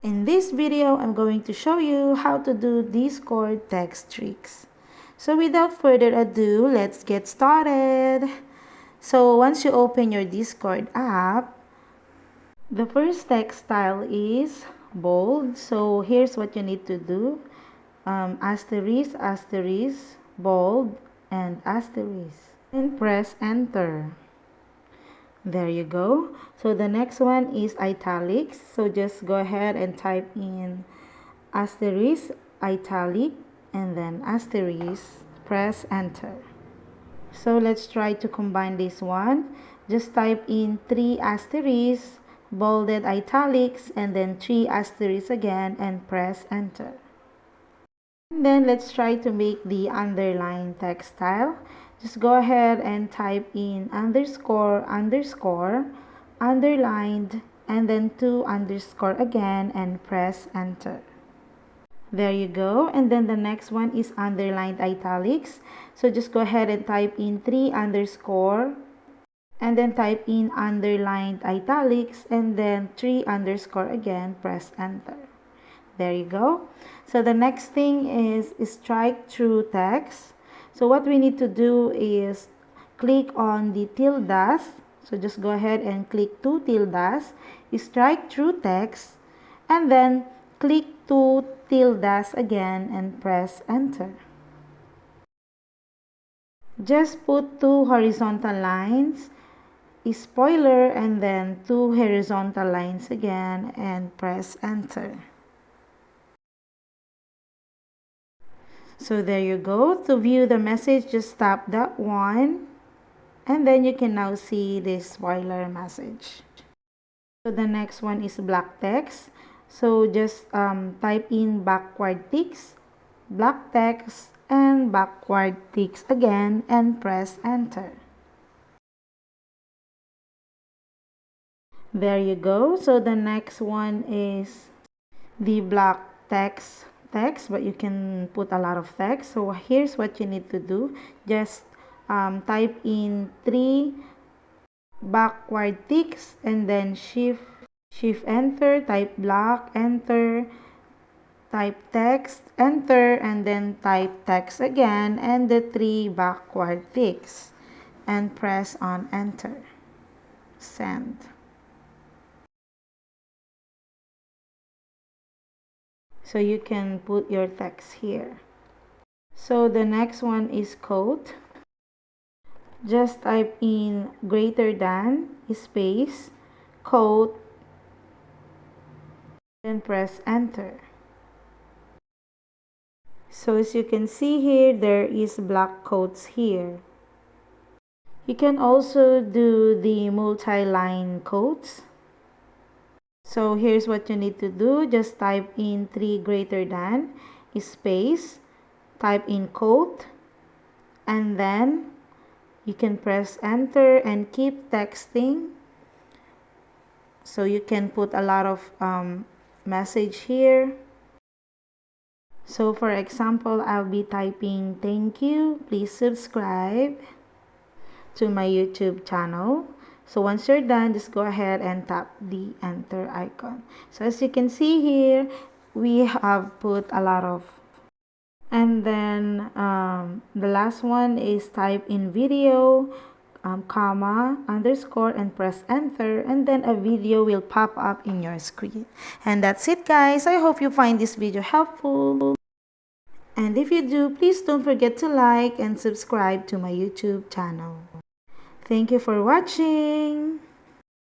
In this video, I'm going to show you how to do Discord text tricks. So without further ado, let's get started. So once you open your Discord app, the first text style is bold. So here's what you need to do. Asterisk, asterisk, bold, and asterisk. And press enter. There you go. So the next one is italics. So just go ahead and type in asterisk, italic, and then asterisk. Press enter. So let's try to combine this one. Just type in 3 asterisks, bolded italics, and then 3 asterisks again, and press enter. And then let's try to make the underline text style. Just go ahead and type in underscore, underscore, underlined, and then 2 underscore again, and press enter. There you go. And then the next one is underlined italics. So just go ahead and type in 3 underscore, and then type in underlined italics, and then 3 underscore again, press enter. There you go. So the next thing is strike through text. So what we need to do is click on the tildes. So just go ahead and click 2 tildes, strike through text, and then click 2 tildes again and press enter. Just put 2 horizontal lines, spoiler, and then 2 horizontal lines again and press enter. So there you go. To view the message, just tap that one, and then you can now see this spoiler message. So the next one is black text. So just type in backward ticks, black text, and backward ticks again, and press enter. There you go. So the next one is the black text, but you can put a lot of text. So here's what you need to do. Just type in 3 backward ticks, and then shift enter, type black, enter, type text, enter, and then type text again, and the 3 backward ticks, and press on enter. Send. So you can put your text here. So the next one is quote. Just type in greater than, space, quote, then press enter. So as you can see here, there is black quotes here. You can also do the multi-line quotes. So here's what you need to do. Just type in 3 greater than, space, type in quote, and then you can press enter and keep texting. So you can put a lot of message here. So for example, I'll be typing thank you, please subscribe to my YouTube channel. So once you're done, just go ahead and tap the enter icon. So as you can see here, we have put a lot of. And then the last one is type in video, comma, underscore, and press enter, and then a video will pop up in your screen. And that's it, guys. I hope you find this video helpful. And if you do, please don't forget to like and subscribe to my YouTube channel. Thank you for watching.